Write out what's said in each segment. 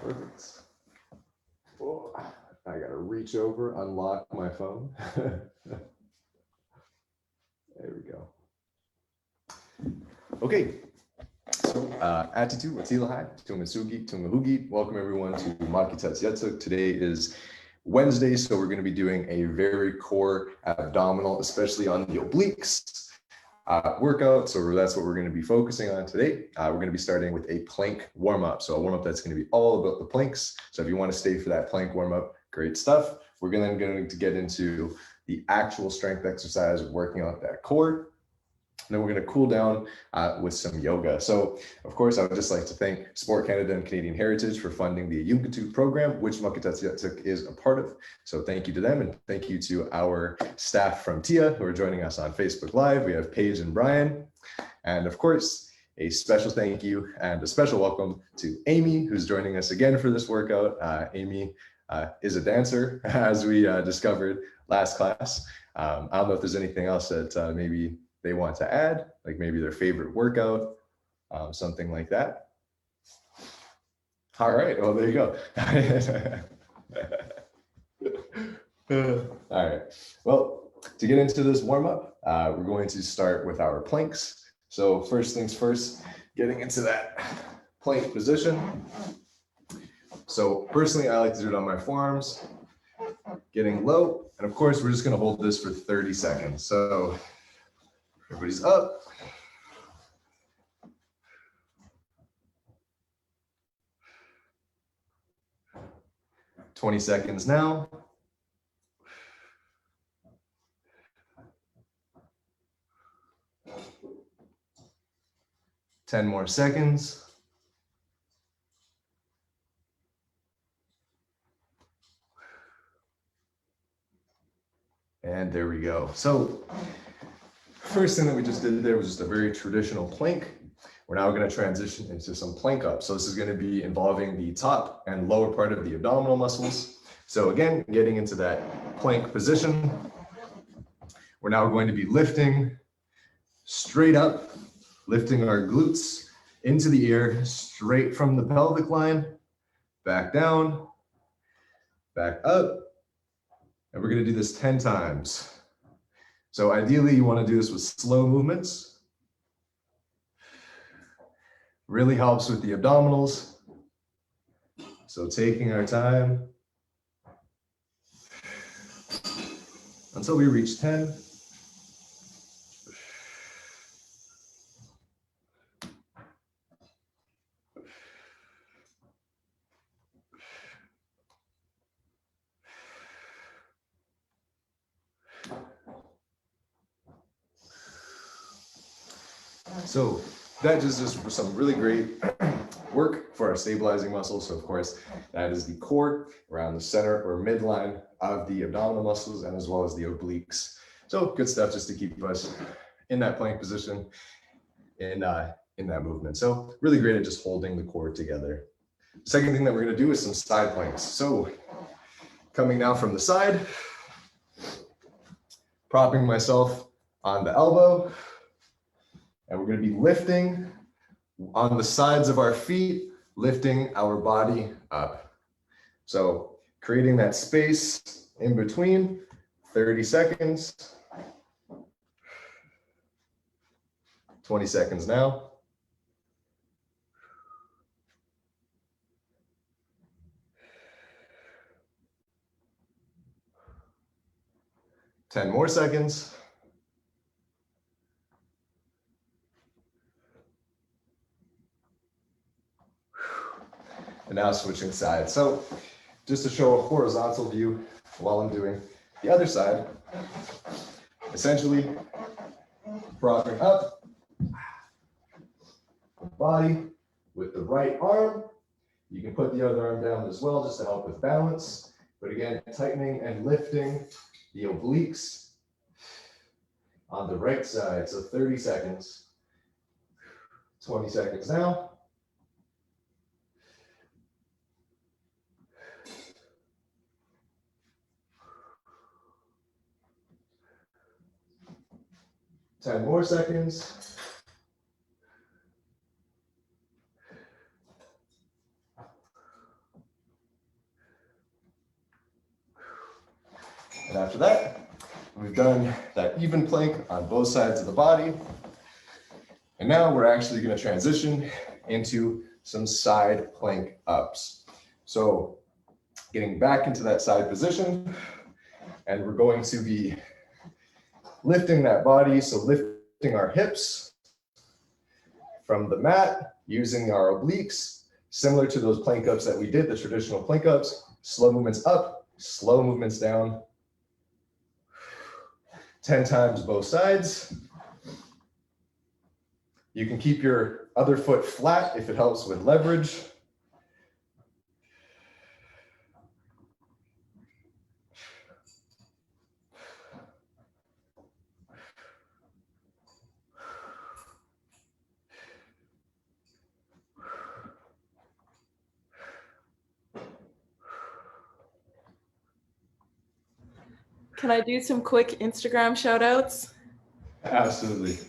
Perfect. Oh, I gotta reach over, unlock my phone. There we go. Okay. So, Atitu, Watilahai, Tunngasugit, Tunngahugit. Welcome everyone to Tunngasugit. Today is Wednesday, so we're going to be doing a very core abdominal, especially on the obliques workout. So that's what we're going to be focusing on today. We're going to be starting with a plank warm-up. So a warm-up that's going to be all about the planks. So if you want to stay for that plank warm-up, great stuff. We're then going to get into the actual strength exercise, working out that core. And then we're going to cool down with some yoga. So, of course, I would just like to thank Sport Canada and Canadian Heritage for funding the Tunngasugit program, which Tunngasugit is a part of. So thank you to them, and thank you to our staff from TIA who are joining us on Facebook Live. We have Paige and Brian. And of course, a special thank you and a special welcome to Amy, who's joining us again for this workout. Amy is a dancer, as we discovered last class. I don't know if there's anything else that maybe they want to add, like maybe their favorite workout, something like that. All right, well, there you go. All right, well, to get into this warm-up, we're going to start with our planks. So first things first, getting into that plank position. So personally, I like to do it on my forearms, getting low. And of course, we're just gonna hold this for 30 seconds. So everybody's up. "20 seconds now. "10 more seconds. And there we go. So first thing that we just did there was just a very traditional plank. We're now going to transition into some plank ups. So this is going to be involving the top and lower part of the abdominal muscles. So again, getting into that plank position, we're now going to be lifting straight up, lifting our glutes into the ear, straight from the pelvic line, back down, back up. And we're going to do this 10 times. So ideally, you want to do this with slow movements. Really helps with the abdominals. So taking our time until we reach 10. So that is just some really great work for our stabilizing muscles. So of course, that is the core around the center or midline of the abdominal muscles, and as well as the obliques. So good stuff just to keep us in that plank position in that movement. So really great at just holding the core together. Second thing that we're going to do is some side planks. So coming down from the side, propping myself on the elbow. And we're going to be lifting on the sides of our feet, lifting our body up. So creating that space in between, 30 seconds. 20 seconds now. Ten more seconds. And now switching sides. So just to show a horizontal view while I'm doing the other side, essentially propping up the body with the right arm. You can put the other arm down as well just to help with balance. But again, tightening and lifting the obliques on the right side. So 30 seconds, 20 seconds now. Ten more seconds. And after that, we've done that even plank on both sides of the body. And now we're actually going to transition into some side plank ups. So getting back into that side position, and we're going to be lifting that body. So lifting our hips from the mat, using our obliques, similar to those plank ups that we did, the traditional plank ups, slow movements up, slow movements down. 10 times both sides. You can keep your other foot flat if it helps with leverage. Can I do some quick Instagram shout outs? Absolutely.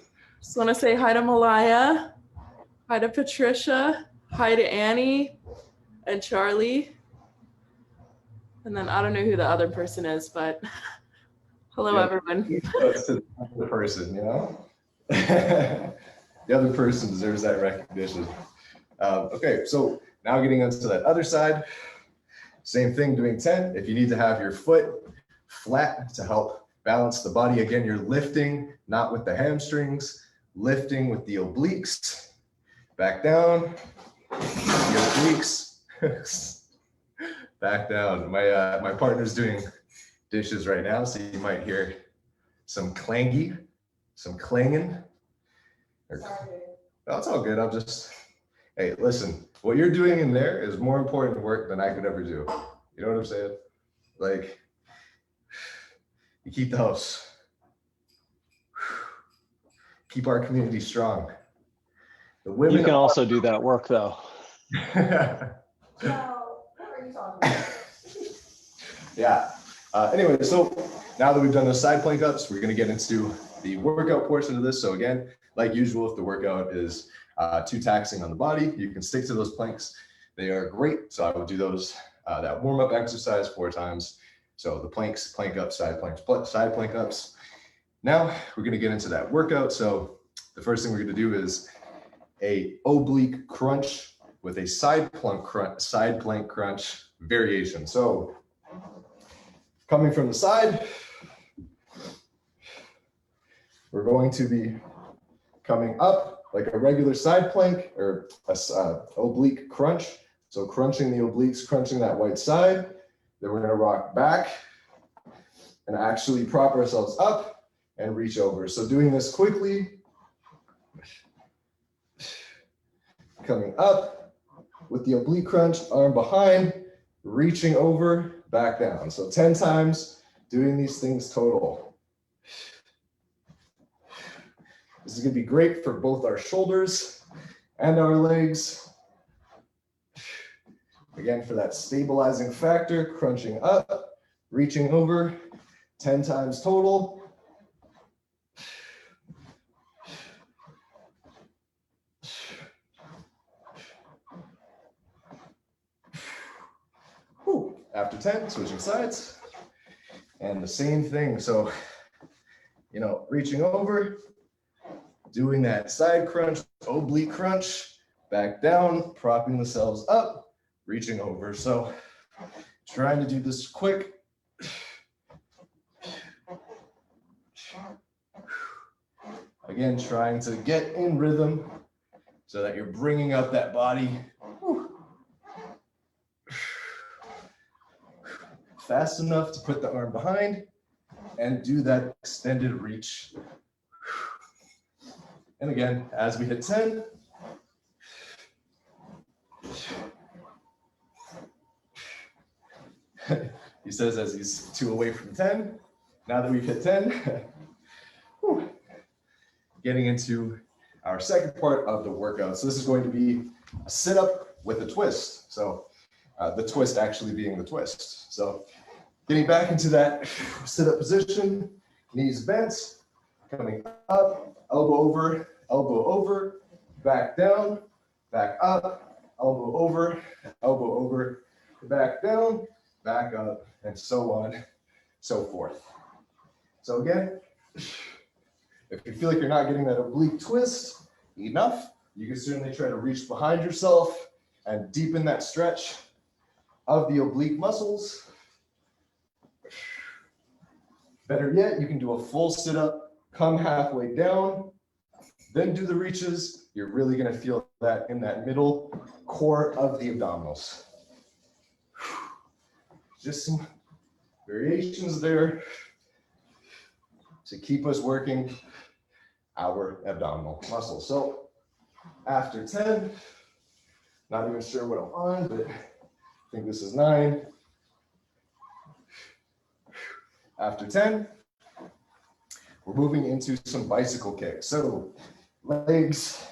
Just want to say hi to Malaya, hi to Patricia, hi to Annie and Charlie. And then I don't know who the other person is, but hello, everyone. That's to the other person, you know? The other person deserves that recognition. Okay, so now getting onto that other side. Same thing, doing 10. If you need to have your foot flat to help balance the body, again, you're lifting, not with the hamstrings, lifting with the obliques. Back down, the obliques. Back down. My partner's doing dishes right now, so you might hear some clanging. That's all good. I'll just, hey, listen, what you're doing in there is more important work than I could ever do. You know what I'm saying? Like, you keep the house. Keep our community strong. The women. You can also do that work though. So, what are you talking about? Yeah. Anyway, so now that we've done those side plank ups, we're going to get into the workout portion of this. So again, like usual, if the workout is too taxing on the body, you can stick to those planks. They are great. So I will do those, that warm up exercise 4 times. So the planks, plank ups, side planks, side plank ups. Now we're going to get into that workout. So the first thing we're going to do is a oblique crunch with a side plank crunch variation. So coming from the side, we're going to be coming up like a regular side plank or a oblique crunch. So crunching the obliques, crunching that white side. Then we're going to rock back and actually prop ourselves up and reach over. So doing this quickly, coming up with the oblique crunch, arm behind, reaching over, back down. So 10 times doing these things total. This is going to be great for both our shoulders and our legs. Again, for that stabilizing factor, crunching up, reaching over, 10 times total. Whew. After 10, switching sides. And the same thing. So, you know, reaching over, doing that side crunch, oblique crunch, back down, propping themselves up, reaching over. So trying to do this quick. Again, trying to get in rhythm so that you're bringing up that body. Fast enough to put the arm behind and do that extended reach. And again, as we hit 10, he says as he's 2 away from 10, now that we've hit 10, getting into our second part of the workout. So this is going to be a sit-up with a twist. So the twist actually being the twist. So getting back into that sit-up position, knees bent, coming up, elbow over, back down, back up, elbow over, back down, back up, and so on. so forth. So again, if you feel like you're not getting that oblique twist enough, you can certainly try to reach behind yourself and deepen that stretch of the oblique muscles. Better yet, you can do a full sit-up, come halfway down, then do the reaches. You're really gonna feel that in that middle core of the abdominals. Just some variations there to keep us working our abdominal muscles. So after 10, not even sure what I'm on, but I think this is 9. After 10, we're moving into some bicycle kicks. So legs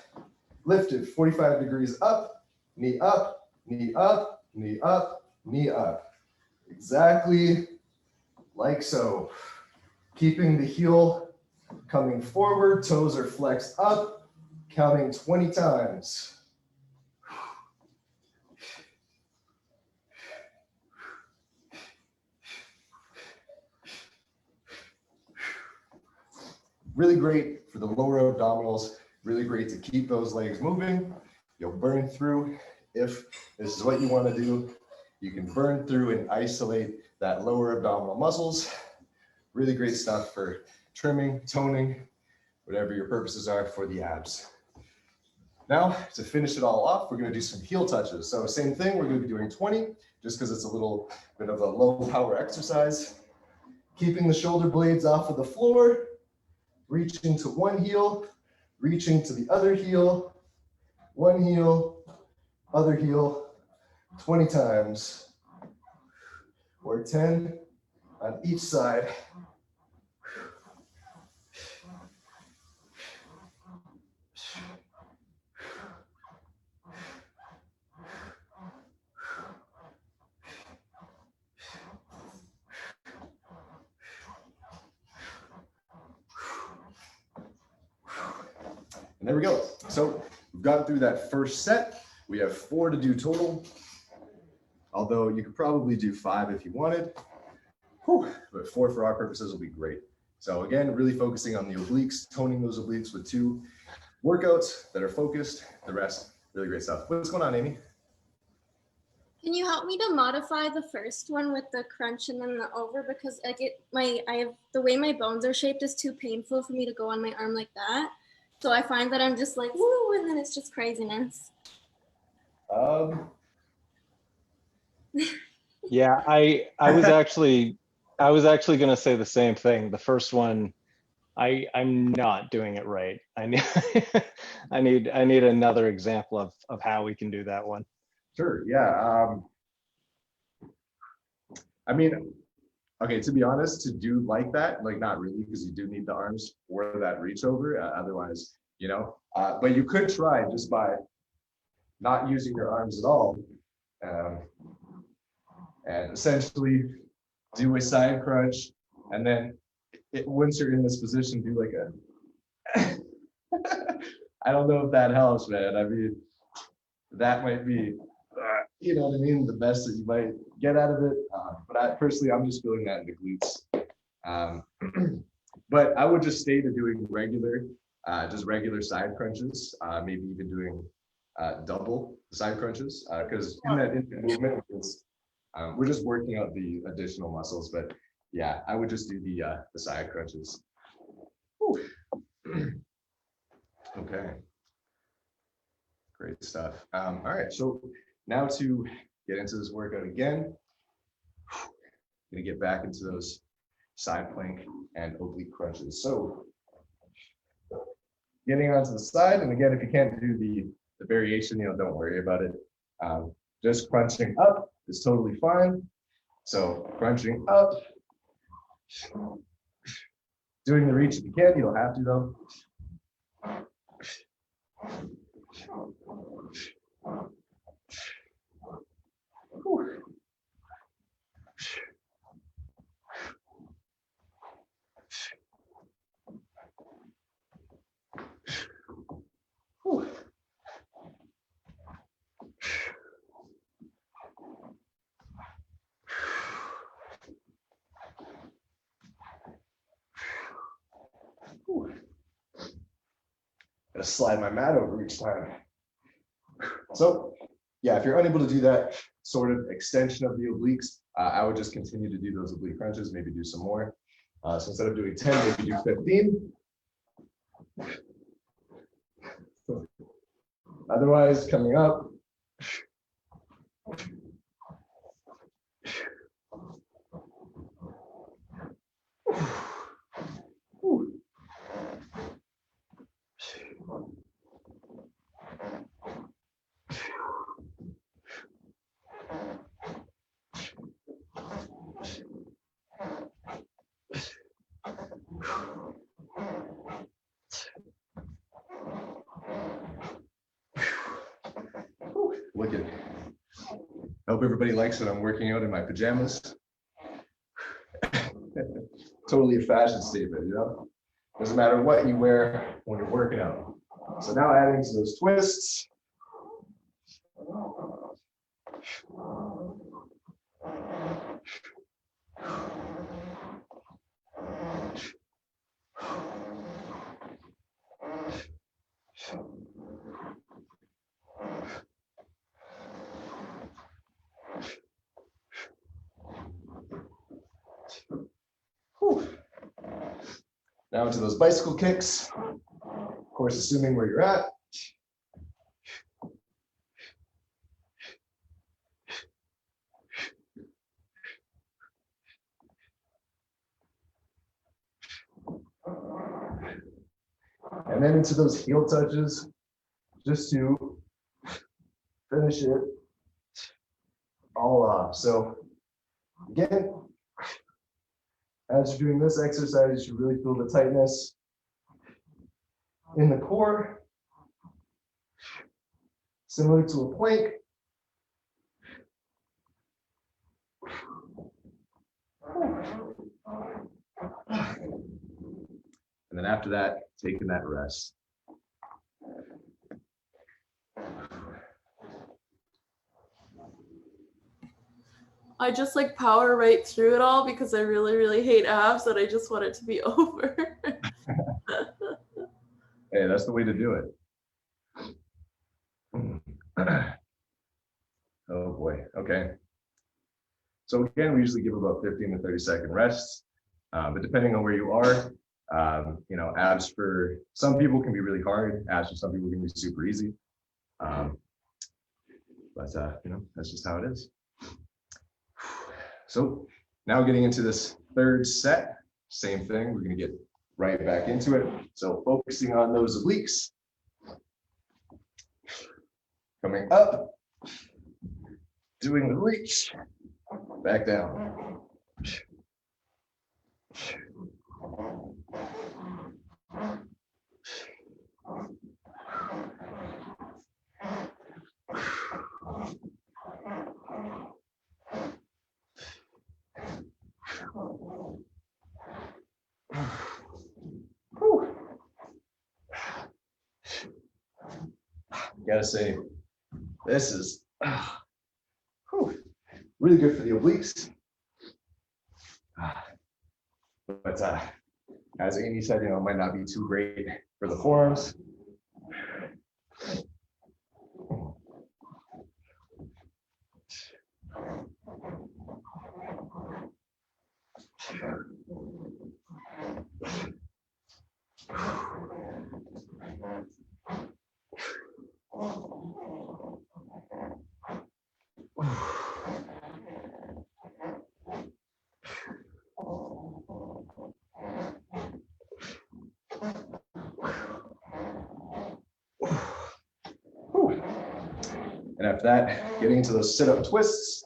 lifted 45 degrees up, knee up, knee up, knee up, knee up. Exactly like so. Keeping the heel coming forward, toes are flexed up, counting 20 times. Really great for the lower abdominals, really great to keep those legs moving. You'll burn through if this is what you want to do. You can burn through and isolate that lower abdominal muscles. Really great stuff for trimming, toning, whatever your purposes are for the abs. Now, to finish it all off, we're going to do some heel touches. So same thing, we're going to be doing 20, just because it's a little bit of a low power exercise. Keeping the shoulder blades off of the floor, reaching to one heel, reaching to the other heel, one heel, other heel, 20 times, or 10 on each side. And there we go. So we've gotten through that first set. We have 4 to do total, although you could probably do 5 if you wanted. Whew, but 4 for our purposes will be great. So again, really focusing on the obliques, toning those obliques with 2 workouts that are focused. The rest, really great stuff. What's going on, Amy? Can you help me to modify the first one with the crunch and then the over, because the way my bones are shaped is too painful for me to go on my arm like that. So I find that I'm just like, woo, and then it's just craziness. Yeah, I was actually going to say the same thing. The first one, I'm not doing it right. I need another example of how we can do that one. Sure, yeah. I mean, okay, to be honest, to do like that, like not really, because you do need the arms for that reach over, otherwise, you know, but you could try just by not using your arms at all, and essentially do a side crunch, and then once you're in this position, do like a, I don't know if that helps, man. I mean, that might be, you know what I mean, the best that you might get out of it. But personally, I'm just feeling that in the glutes. But I would just stay to doing regular, just regular side crunches, maybe even doing double side crunches, because in that movement, we're just working out the additional muscles. But yeah, I would just do the side crunches. Whew. Okay. Great stuff. All right, so now to get into this workout again, gonna get back into those side plank and oblique crunches. So getting onto the side, and again, if you can't do the variation, you know, don't worry about it. Just crunching up is totally fine. So crunching up, doing the reach if you can, you don't have to though. Whew. Whew. slide my mat over each time. So yeah, if you're unable to do that sort of extension of the obliques, I would just continue to do those oblique crunches, maybe do some more. So instead of doing 10, maybe do 15. Otherwise, coming up. Look at it. I hope everybody likes that I'm working out in my pajamas. Totally a fashion statement, you know? Doesn't matter what you wear when you're working out. So now adding to those twists. Whew. Now into those bicycle kicks. Of course, assuming where you're at. And then into those heel touches, just to finish it all off. So again, as you're doing this exercise, you should really feel the tightness in the core, similar to a plank. And then after that, taking that rest. I just like power right through it all because I really, really hate abs and I just want it to be over. Hey, that's the way to do it. Oh boy, okay. So again, we usually give about 15 to 30-second rests, but depending on where you are, you know, abs for some people can be really hard, abs for some people can be super easy. But you know, that's just how it is. So now getting into this third set, same thing, we're gonna get right back into it. So focusing on those obliques. Coming up, doing the reach, back down. Gotta say, this is really good for the obliques. But as Amy said, you know, it might not be too great for the forearms. And after that, getting into those sit-up twists.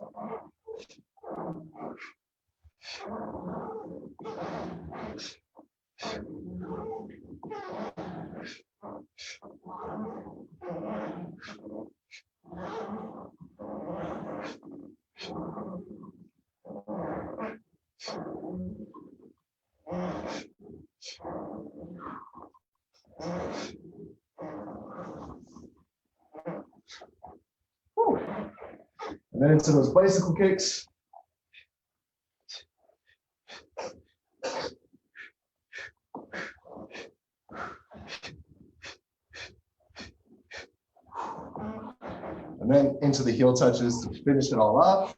And then into those bicycle kicks. And then into the heel touches to finish it all off.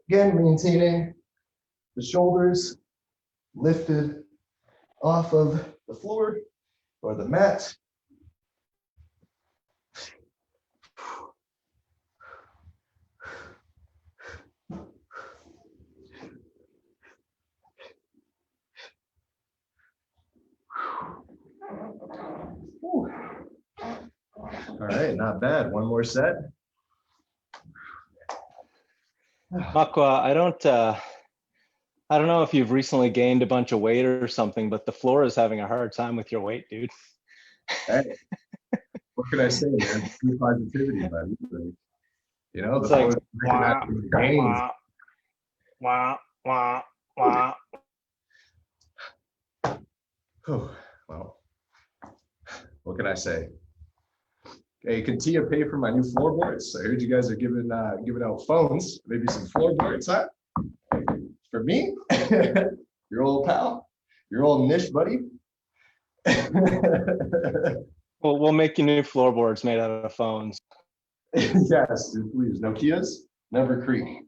Again, maintaining the shoulders lifted off of the floor or the mat. Whew. All right, not bad. One more set. Aqua, I don't know if you've recently gained a bunch of weight or something, but the floor is having a hard time with your weight, dude. Hey, what can I say, man? True positivity, buddy. Like, you know, It's the like, floor is recognizing the gains. Oh, well, what can I say? Hey, can Tia pay for my new floorboards? I heard you guys are giving out phones, maybe some floorboards, huh? For me, your old pal, your old niche buddy. Well, we'll make you new floorboards made out of phones. Yes, dude, please. Nokia's never creak.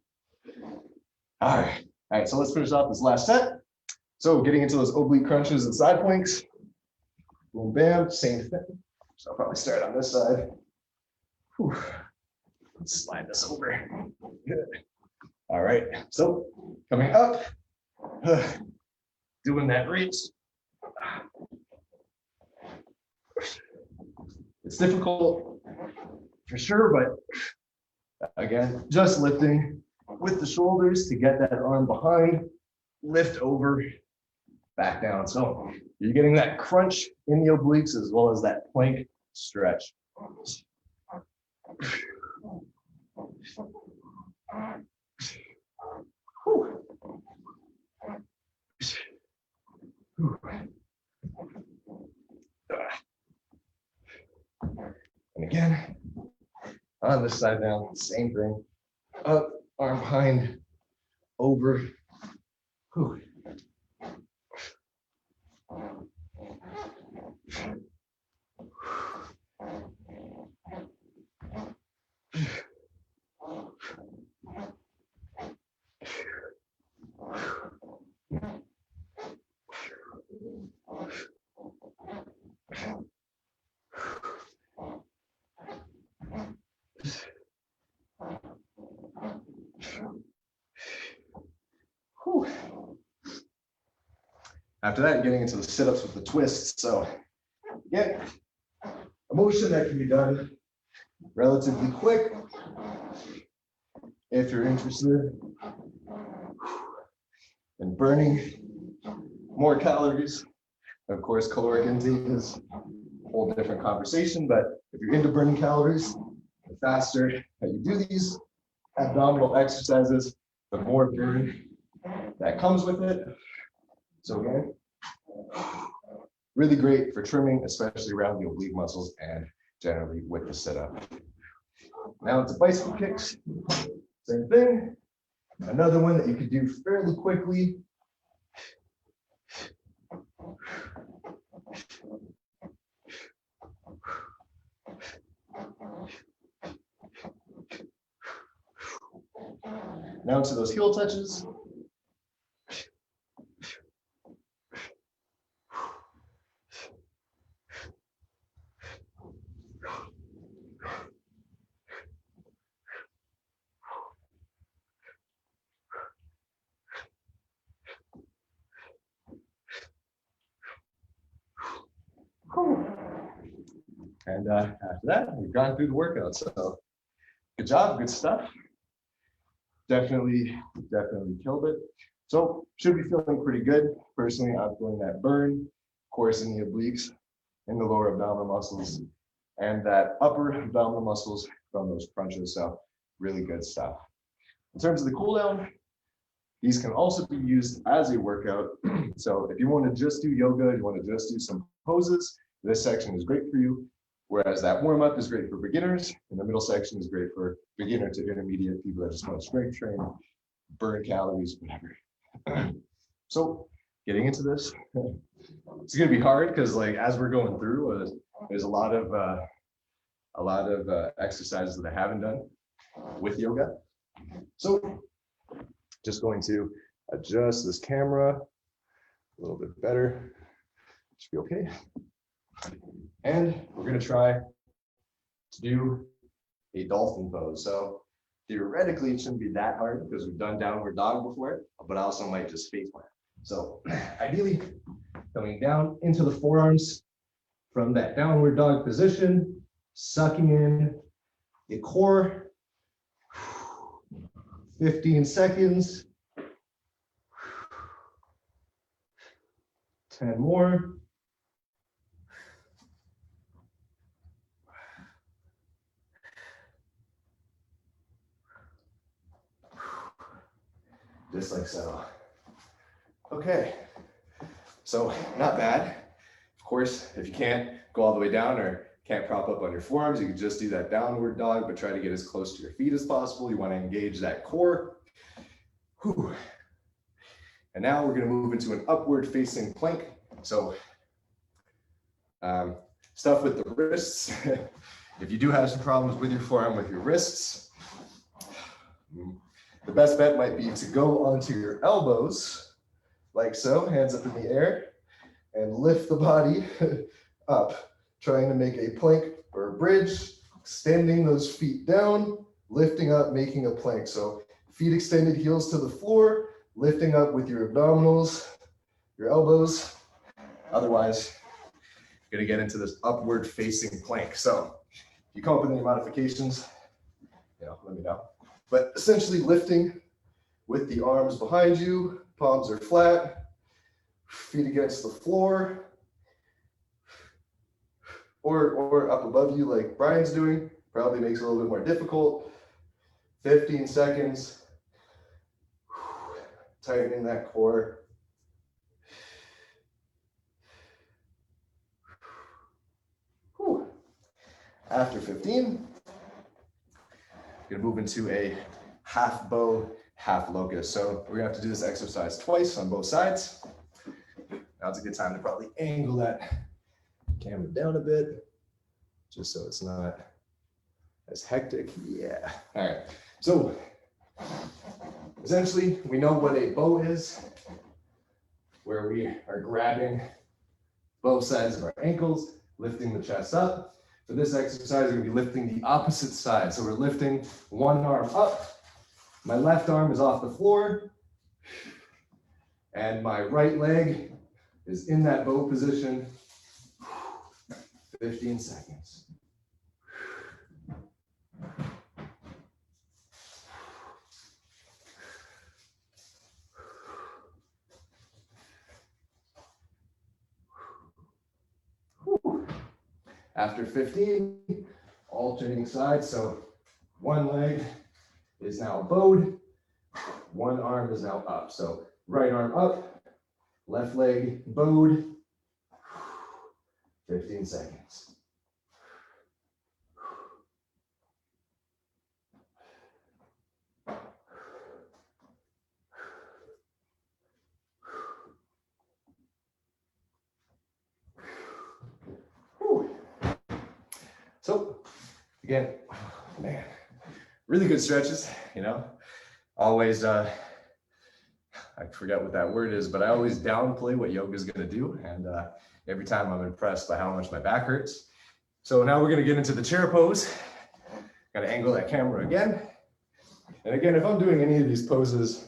All right. So let's finish off this last set. So getting into those oblique crunches and side planks. Boom, bam, same thing. So I'll probably start on this side. Whew. Let's slide this over. Good. All right. So coming up, doing that reach. It's difficult for sure, but again, just lifting with the shoulders to get that arm behind, lift over, back down. So you're getting that crunch in the obliques as well as that plank stretch. Whew. Whew. And again, on this side now, same thing. Up, arm behind, over. Whew. Whew. After that, getting into the sit-ups with the twists. So again, a motion that can be done relatively quick if you're interested in burning more calories. Of course, caloric intake is a whole different conversation, but if you're into burning calories, the faster that you do these abdominal exercises, the more burn that comes with it. So again, really great for trimming, especially around the oblique muscles and generally with the sit-up. Now it's bicycle kicks, same thing. Another one that you could do fairly quickly. Now to those heel touches. And after that, we've gone through the workout. So good job, good stuff. Definitely killed it. So should be feeling pretty good. Personally, I'm feeling that burn, of course, in the obliques, in the lower abdominal muscles, and that upper abdominal muscles from those crunches. So really good stuff. In terms of the cool down, these can also be used as a workout. So if you want to just do yoga, you want to just do some poses, this section is great for you. Whereas that warm up is great for beginners, and the middle section is great for beginner to intermediate people that just want to strength train, burn calories, whatever. So getting into this, it's going to be hard because like as we're going through, there's a lot of a lot of exercises that I haven't done with yoga. So just going to adjust this camera a little bit better. Should be okay. And we're going to try to do a dolphin pose. So theoretically, it shouldn't be that hard because we've done downward dog before, but I also might just face plant. So ideally, coming down into the forearms from that downward dog position, sucking in the core. 15 seconds. 10 more. Just like so. Okay, so not bad. Of course, if you can't go all the way down or can't prop up on your forearms, you can just do that downward dog, but try to get as close to your feet as possible. You want to engage that core. Whew. And now we're going to move into an upward facing plank. So stuff with the wrists. If you do have some problems with your forearm, with your wrists, the best bet might be to go onto your elbows, like so, hands up in the air, and lift the body up, trying to make a plank or a bridge, extending those feet down, lifting up, making a plank. So feet extended, heels to the floor, lifting up with your abdominals, your elbows. Otherwise, you're gonna get into this upward facing plank. So if you come up with any modifications, let me know. But essentially lifting with the arms behind you, palms are flat, feet against the floor, or up above you like Brian's doing. Probably makes it a little bit more difficult. 15 seconds. Tightening that core. Whew. After 15, we're gonna move into a half bow, half locust. So we're gonna have to do this exercise twice on both sides. Now's a good time to probably angle that camera down a bit, just so it's not as hectic. Yeah. All right. So essentially, we know what a bow is, where we are grabbing both sides of our ankles, lifting the chest up. For this exercise, we're going to be lifting the opposite side. So we're lifting one arm up. My left arm is off the floor, and my right leg is in that bow position. 15 seconds. After 15, alternating sides. So one leg is now bowed, one arm is now up. So right arm up, left leg bowed, 15 seconds. So again, man, really good stretches, always, I forget what that word is, but I always downplay what yoga is going to do. And every time I'm impressed by how much my back hurts. So now we're going to get into the chair pose. Got to angle that camera again. And again, if I'm doing any of these poses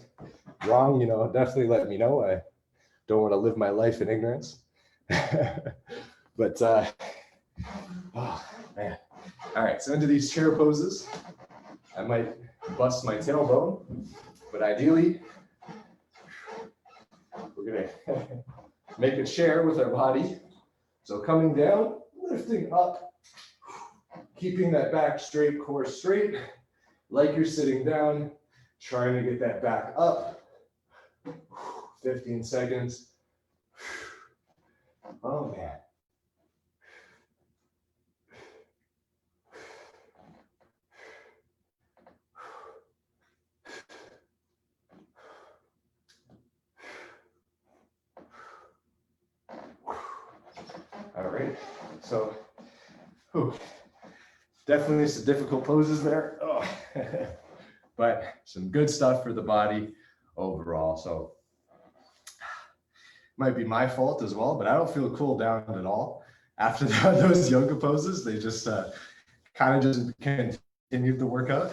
wrong, definitely let me know. I don't want to live my life in ignorance. But, oh man. All right, so into these chair poses. I might bust my tailbone, but ideally, we're gonna make a chair with our body. So coming down, lifting up, keeping that back straight, core straight, like you're sitting down, trying to get that back up. 15 seconds. Oh man. All right, so definitely some difficult poses there. Oh. But some good stuff for the body overall. So might be my fault as well, but I don't feel cooled down at all after those yoga poses. They just kind of just continued the workout.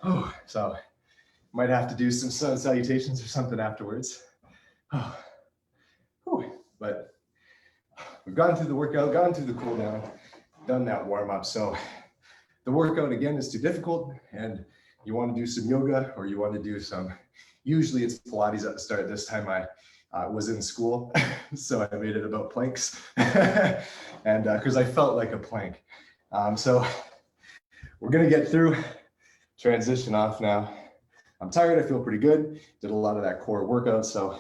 Oh, so might have to do some sun salutations or something afterwards. Oh. But we've gone through the workout, gone through the cool down, done that warm up. So the workout again is too difficult and you want to do some yoga or you want to do some, usually it's Pilates at the start. This time I was in school, so I made it about planks and because I felt like a plank. So we're going to get through, transition off now. I'm tired, I feel pretty good. Did a lot of that core workout. So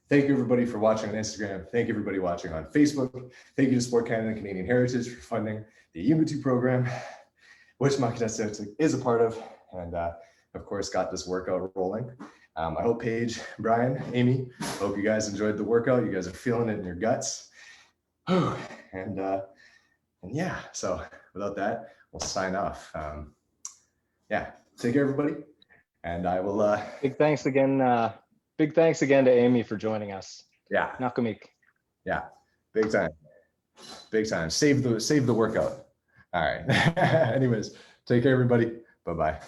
thank you everybody for watching on Instagram. Thank you everybody watching on Facebook. Thank you to Sport Canada and Canadian Heritage for funding the Ubuntu program, which Makita is a part of. And of course, got this workout rolling. I hope Paige, Brian, Amy, hope you guys enjoyed the workout. You guys are feeling it in your guts. And yeah, so without that, we'll sign off. Yeah, take care everybody. And I will. Big thanks again to Amy for joining us. Yeah. Nakamik. Yeah, big time. Big time. Save the workout. All right. Anyways, take care everybody. Bye-bye.